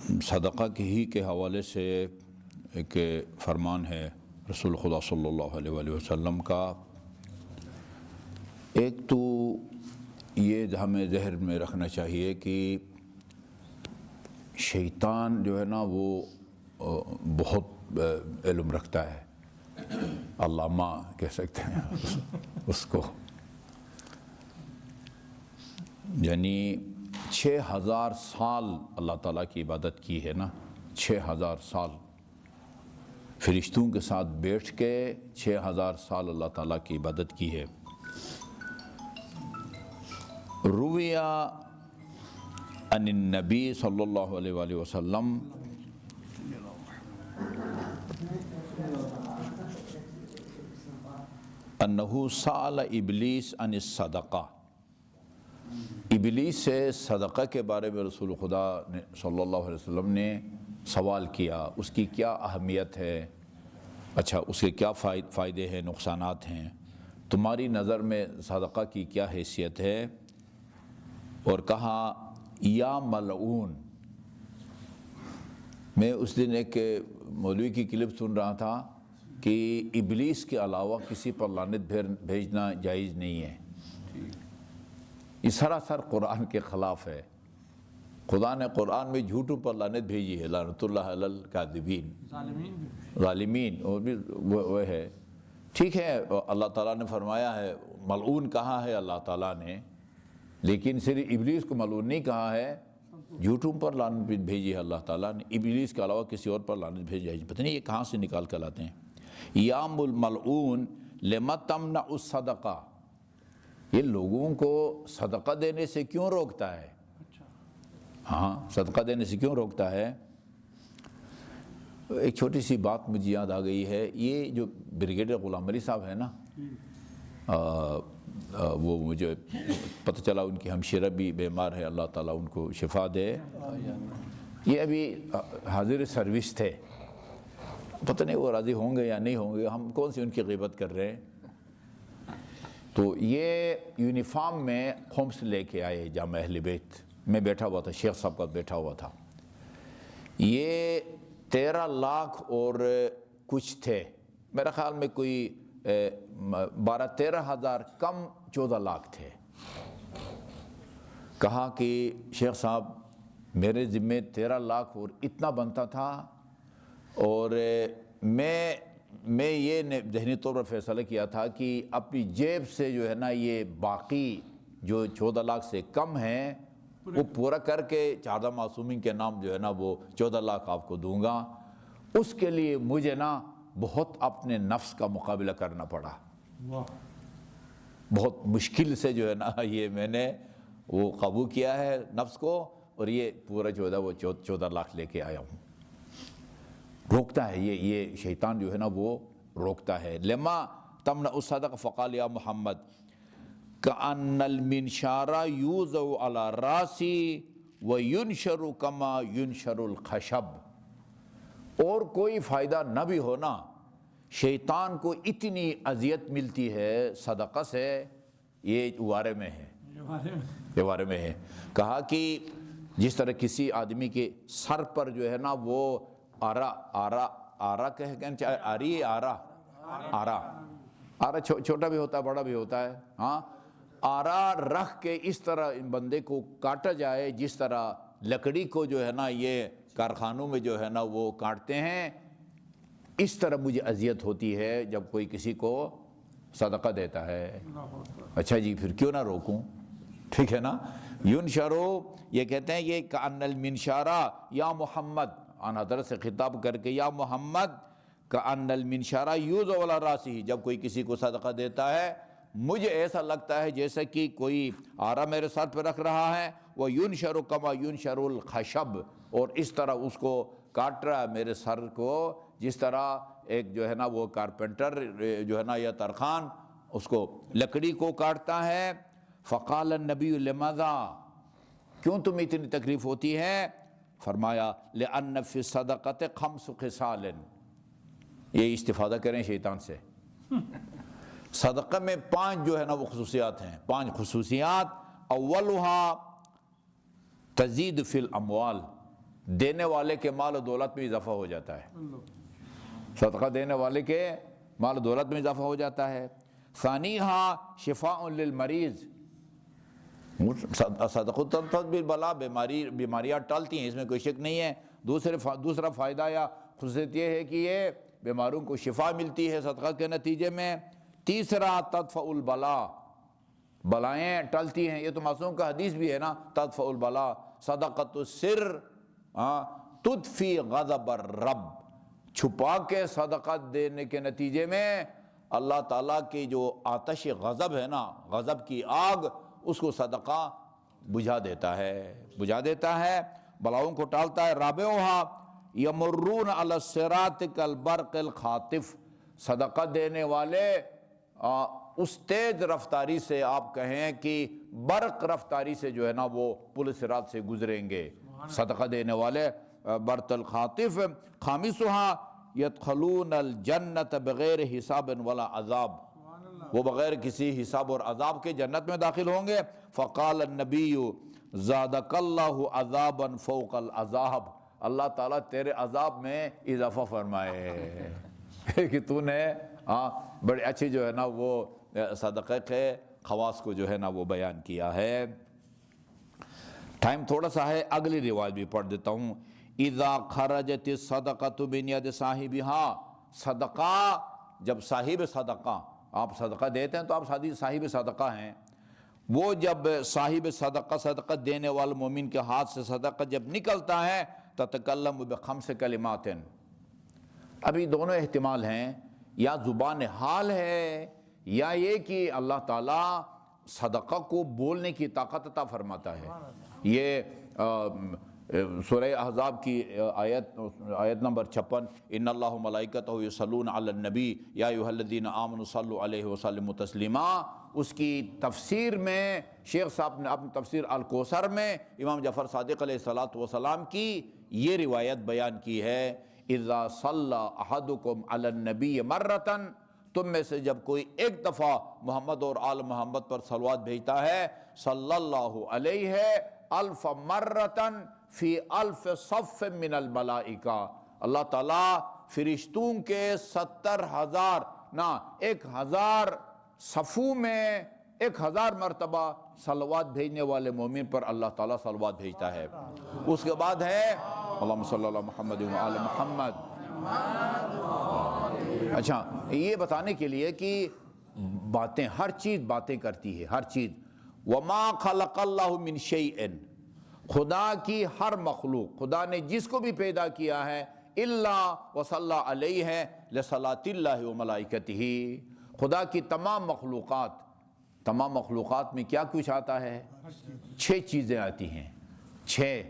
صدقہ ہی کے حوالے سے ایک فرمان ہے رسول خدا صلی اللہ علیہ وآلہ وسلم کا۔ ایک تو یہ ہمیں ذہن میں رکھنا چاہیے کہ شیطان جو ہے نا وہ بہت علم رکھتا ہے، علامہ کہہ سکتے ہیں اس کو، یعنی 6000 سال اللہ تعالیٰ کی عبادت کی ہے نا، 6000 سال فرشتوں کے ساتھ بیٹھ کے 6000 سال اللہ تعالیٰ کی عبادت کی ہے۔ رویہ عن النبی صلی اللہ علیہ وآلہ وسلم انہو سأل ابلیس عن الصدقہ، ابلیس سے صدقہ کے بارے میں رسول خدا صلی اللہ علیہ وسلم نے سوال کیا، اس کی کیا اہمیت ہے، اچھا اس کے کیا فائدے ہیں، نقصانات ہیں، تمہاری نظر میں صدقہ کی کیا حیثیت ہے؟ اور کہا یا ملعون۔ میں اس دن ایک مولوی کی کلپ سن رہا تھا کہ ابلیس کے علاوہ کسی پر لعنت بھیجنا جائز نہیں ہے، یہ سراسر قرآن کے خلاف ہے۔ خدا نے قرآن میں جھوٹوں پر لعنت بھیجی ہے، لعنت اللہ علی الکاذبین، ظالمین، اور بھی وہ ہے، ٹھیک ہے۔ اللہ تعالیٰ نے فرمایا ہے، ملعون کہا ہے اللہ تعالیٰ نے، لیکن صرف ابلیس کو ملعون نہیں کہا ہے، جھوٹوں پر لعنت بھیجی ہے اللہ تعالیٰ نے، ابلیس کے علاوہ کسی اور پر لعنت بھیج جائے، پتہ نہیں یہ کہاں سے نکال کر لاتے ہیں۔ یا الملعون لما تمنع الصدقہ، یہ لوگوں کو صدقہ دینے سے کیوں روکتا ہے؟ ہاں، صدقہ دینے سے کیوں روکتا ہے؟ ایک چھوٹی سی بات مجھے یاد آ گئی ہے، یہ جو بریگیڈیئر غلام علی صاحب ہیں نا، وہ مجھے پتہ چلا ان کی ہمشیرہ بھی بیمار ہے، اللہ تعالیٰ ان کو شفا دے۔ یہ ابھی حاضر سروس تھے، پتہ نہیں وہ راضی ہوں گے یا نہیں ہوں گے، ہم کون سی ان کی غیبت کر رہے ہیں۔ تو یہ یونیفارم میں خمس لے کے آئے جامع اہل بیت، میں بیٹھا ہوا تھا، شیخ صاحب کا بیٹھا ہوا تھا، یہ 13 لاکھ اور کچھ تھے، میرا خیال میں کوئی 12-13 ہزار کم 14 لاکھ تھے۔ کہا کہ شیخ صاحب میرے ذمے 13 لاکھ اور اتنا بنتا تھا، اور میں یہ ذہنی طور پر فیصلہ کیا تھا کہ اپنی جیب سے جو ہے نا یہ باقی جو 14 لاکھ سے کم ہیں وہ پورا کر کے 14 معصومین کے نام جو ہے نا وہ 14 لاکھ آپ کو دوں گا۔ اس کے لیے مجھے نا بہت اپنے نفس کا مقابلہ کرنا پڑا، بہت مشکل سے جو ہے نا یہ میں نے وہ قابو کیا ہے نفس کو، اور یہ پورا 14 لاکھ لے کے آیا ہوں۔ روکتا ہے یہ شیطان جو ہے نا وہ روکتا ہے۔ لما تمنع الصدقہ فقال یا محمد کأن المنشار یوضع علی راسی وینشر کما ینشر الخشب، اور کوئی فائدہ نہ بھی ہونا، شیطان کو اتنی اذیت ملتی ہے صدقہ سے، یہ بارے میں ہے، یہ بارے میں ہے۔ کہا کہ جس طرح کسی آدمی کے سر پر جو ہے نا وہ آرا چھوٹا بھی ہوتا ہے بڑا بھی ہوتا ہے، ہاں، آرا رکھ کے اس طرح بندے کو کاٹا جائے جس طرح لکڑی کو جو ہے نا یہ کارخانوں میں جو ہے نا وہ کاٹتے ہیں، اس طرح مجھے اذیت ہوتی ہے جب کوئی کسی کو صدقہ دیتا ہے۔ اچھا جی، پھر کیوں نہ روکوں، ٹھیک ہے نا۔ ینشرو، یہ کہتے ہیں یہ کأن المنشارہ یا محمد، آن حضرت سے خطاب کر کے یا محمد کأن المنشارہ یوضع علی راسہ، جب کوئی کسی کو صدقہ دیتا ہے مجھے ایسا لگتا ہے جیسے کہ کوئی آرا میرے سر پہ رکھ رہا ہے، وہ ینشر کما ینشر الخشب، اور اس طرح اس کو کاٹ رہا ہے میرے سر کو جس طرح ایک جو ہے نا وہ کارپینٹر جو ہے نا یا ترخان اس کو لکڑی کو کاٹتا ہے۔ فقال النبی لماذا، کیوں تمہیں اتنی تکلیف ہوتی ہے؟ فرمایا لأن فی الصدقۃ 5 خصال، یہ استفادہ کریں شیطان سے، صدقہ میں 5 جو ہے نا وہ خصوصیات ہیں، 5 خصوصیات۔ اولھا تزید فی الاموال، دینے والے کے مال و دولت میں اضافہ ہو جاتا ہے، صدقہ دینے والے کے مال و دولت میں اضافہ ہو جاتا ہے۔ ثانیہا شفاء للمریض، صدقہ تطفی بالبلاء، بیماریاں ٹالتی ہیں، اس میں کوئی شک نہیں ہے۔ دوسرا فائدہ یا خصوصیت یہ ہے کہ یہ بیماروں کو شفا ملتی ہے صدقہ کے نتیجے میں۔ تیسرا تدفع البلاء، بلائیں ٹلتی ہیں، یہ تو معصوم کا حدیث بھی ہے نا، تدفع البلاء صدقۃ السر تدفی غضب الرب، چھپا کے صدقہ دینے کے نتیجے میں اللہ تعالیٰ کی جو آتش غضب ہے نا، غضب کی آگ، اس کو صدقہ بجھا دیتا ہے، بلاؤں کو ٹالتا ہے۔ رابعہا یمرون علی الصراط کالبرق الخاطف، صدقہ دینے والے اس تیز رفتاری سے، آپ کہیں کہ برق رفتاری سے جو ہے نا وہ پل صراط سے گزریں گے صدقہ دینے والے، برق الخاطف۔ خامسہا یدخلون الجنت بغیر حساب ولا عذاب، وہ بغیر کسی حساب اور عذاب کے جنت میں داخل ہوں گے۔ فقال النبی زادک اللہ عذابا فوق العذاب، اللہ تعالیٰ تیرے عذاب میں اضافہ فرمائے کہ تو نے بڑے اچھی جو ہے نا وہ صدقہ کے خواص کو جو ہے نا وہ بیان کیا ہے۔ ٹائم تھوڑا سا ہے، اگلی روایت بھی پڑھ دیتا ہوں۔ اذا خرجت الصدقۃ من ید صاحبہا، صدقہ جب صاحب صدقہ، آپ صدقہ دیتے ہیں تو آپ صاحب صدقہ ہیں، وہ جب صاحب صدقہ دینے والے مومن کے ہاتھ سے صدقہ جب نکلتا ہے، تتکلم بخمس کلمات، ابھی دونوں احتمال ہیں، یا زبان حال ہے یا یہ کہ اللہ تعالیٰ صدقہ کو بولنے کی طاقت عطا فرماتا ہے۔ یہ سورہ احزاب کی آیت نمبر 56، ان اللہ ملائکتہ یصلون علی النبی یا ایھا الذین آمنوا صلوا علیہ وسلموا تسلیما، اس کی تفسیر میں شیخ صاحب نے اپنی تفسیر الکوثر میں امام جعفر صادق علیہ الصلوۃ والسلام کی یہ روایت بیان کی ہے، اذا صلی احدکم علی النبی مرۃ، تم میں سے جب کوئی ایک دفعہ محمد اور آل محمد پر صلوات بھیجتا ہے، صلی اللہ علیہ الف مرۃ فی الف صف من الملائکہ، اللہ تعالیٰ فرشتوں کے 70,000 نہ 1,000 صفوں میں 1,000 مرتبہ صلوات بھیجنے والے مومن پر اللہ تعالیٰ صلوات بھیجتا ہے۔ اس کے بعد ہے اللہم صلی اللہ محمد و آل محمد۔ اچھا، یہ بتانے کے لیے کہ باتیں، ہر چیز باتیں کرتی ہے، ہر چیز۔ وما خلق اللہ من شیء، خدا کی ہر مخلوق، خدا نے جس کو بھی پیدا کیا ہے، الا وصلی علیہ لصلاۃ اللہ و ملائکتہ، خدا کی تمام مخلوقات میں کیا کچھ آتا ہے؟ 6 چیزیں آتی ہیں، 6۔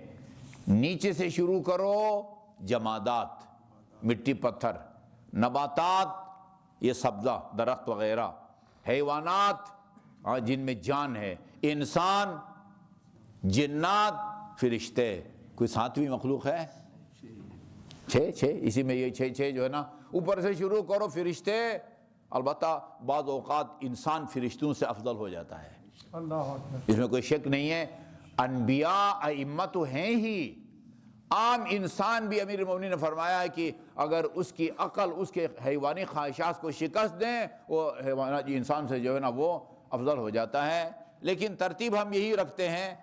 نیچے سے شروع کرو، جمادات، مٹی پتھر، نباتات، یہ سبزہ درخت وغیرہ، حیوانات جن میں جان ہے، انسان، جنات، فرشتے، کوئی 7ویں مخلوق ہے؟ 6 اسی میں یہ 6 جو ہے نا، اوپر سے شروع کرو فرشتے، البتہ بعض اوقات انسان فرشتوں سے افضل ہو جاتا ہے، اس میں کوئی شک نہیں ہے۔ انبیاء ائمہ تو ہیں ہی، عام انسان بھی امیر المومنین نے فرمایا ہے کہ اگر اس کی عقل اس کے حیوانی خواہشات کو شکست دیں، وہ انسان سے جو ہے نا وہ افضل ہو جاتا ہے۔ لیکن ترتیب ہم یہی رکھتے ہیں،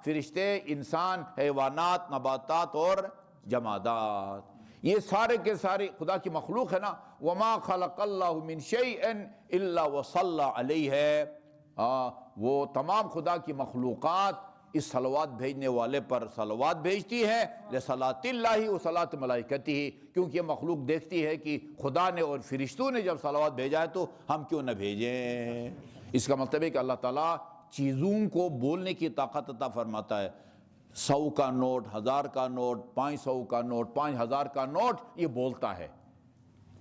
فرشتے، انسان، حیوانات، نباتات اور جمادات، یہ سارے کے سارے خدا کی مخلوق ہے نا۔ وما خلق اللہ من شیء الا وصلی علیہ، وہ تمام خدا کی مخلوقات اس صلوات بھیجنے والے پر صلوات بھیجتی ہے، لصلاۃ اللہ و صلاۃ ملائکتہ، کیونکہ یہ مخلوق دیکھتی ہے کہ خدا نے اور فرشتوں نے جب صلوات بھیجا ہے تو ہم کیوں نہ بھیجیں۔ اس کا مطلب ہے کہ اللہ تعالیٰ چیزوں کو بولنے کی طاقت عطا فرماتا ہے۔ 100 کا نوٹ، 1000 کا نوٹ، 500 کا نوٹ، 5000 کا نوٹ، یہ بولتا ہے۔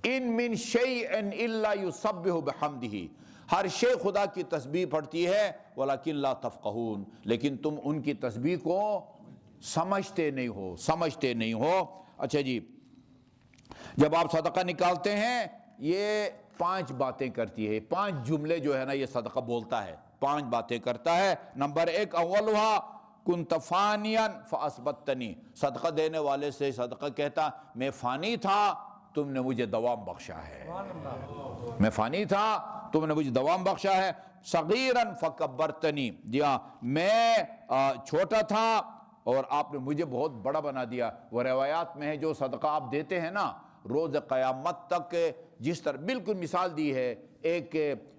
ان من شیء الا یسبح بحمدہ، ہر شے خدا کی تسبیح پڑھتی ہے، ولکن لا تفقہون، لیکن تم ان کی تسبیح کو سمجھتے نہیں ہو۔ اچھا جی، جب آپ صدقہ نکالتے ہیں، یہ 5 باتیں کرتی ہے، 5 جملے جو ہے نا یہ صدقہ بولتا ہے، 5 باتیں کرتا ہے۔ نمبر 1، اولھا کنت فانیا فاثبتنی، صدقہ دینے والے سے صدقہ کہتا میں فانی تھا تم نے مجھے دوام بخشا ہے، میں فانی تھا تم نے مجھے دوام بخشا ہے۔ صغیرا فکبرتنی، جی ہاں میں چھوٹا تھا اور آپ نے مجھے بہت بڑا بنا دیا۔ وہ روایات میں ہے جو صدقہ آپ دیتے ہیں نا روز قیامت تک، جس طرح بالکل مثال دی ہے ایک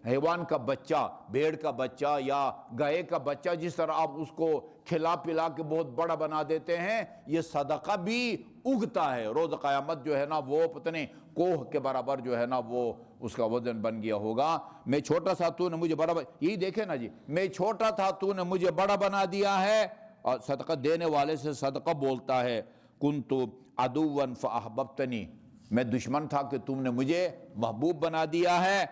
حیوان کا بچہ، بھیڑ کا بچہ یا گائے کا بچہ، جس طرح آپ اس کو کھلا پلا کے بہت بڑا بنا دیتے ہیں، یہ صدقہ بھی اگتا ہے روز قیامت جو ہے نا، وہ پتہ نہیں کوہ کے برابر جو ہے نا وہ اس کا وزن بن گیا ہوگا۔ میں چھوٹا تھا تو نے مجھے بڑا یہی دیکھے نا جی، میں چھوٹا تھا تو نے مجھے بڑا بنا دیا ہے۔ اور صدقہ دینے والے سے صدقہ بولتا ہے کنت عدوا فاحببتنی، میں دشمن تھا کہ تم نے مجھے محبوب بنا دیا ہے۔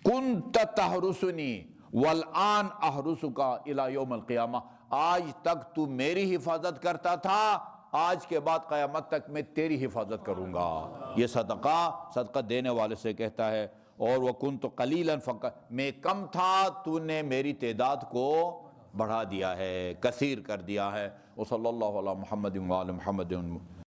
کنت تحرسنی والآن احرسک الی یوم القیامہ، آج تک تو میری حفاظت کرتا تھا، آج کے بعد قیامت تک میں تیری حفاظت کروں گا۔ یہ صدقہ دینے والے سے کہتا ہے۔ اور وَكُنْتُ قَلِيلًا میں کم تھا تو نے میری تعداد کو بڑھا دیا ہے، کثیر کر دیا ہے۔ وصلی اللہ علی محمد وعلی محمد۔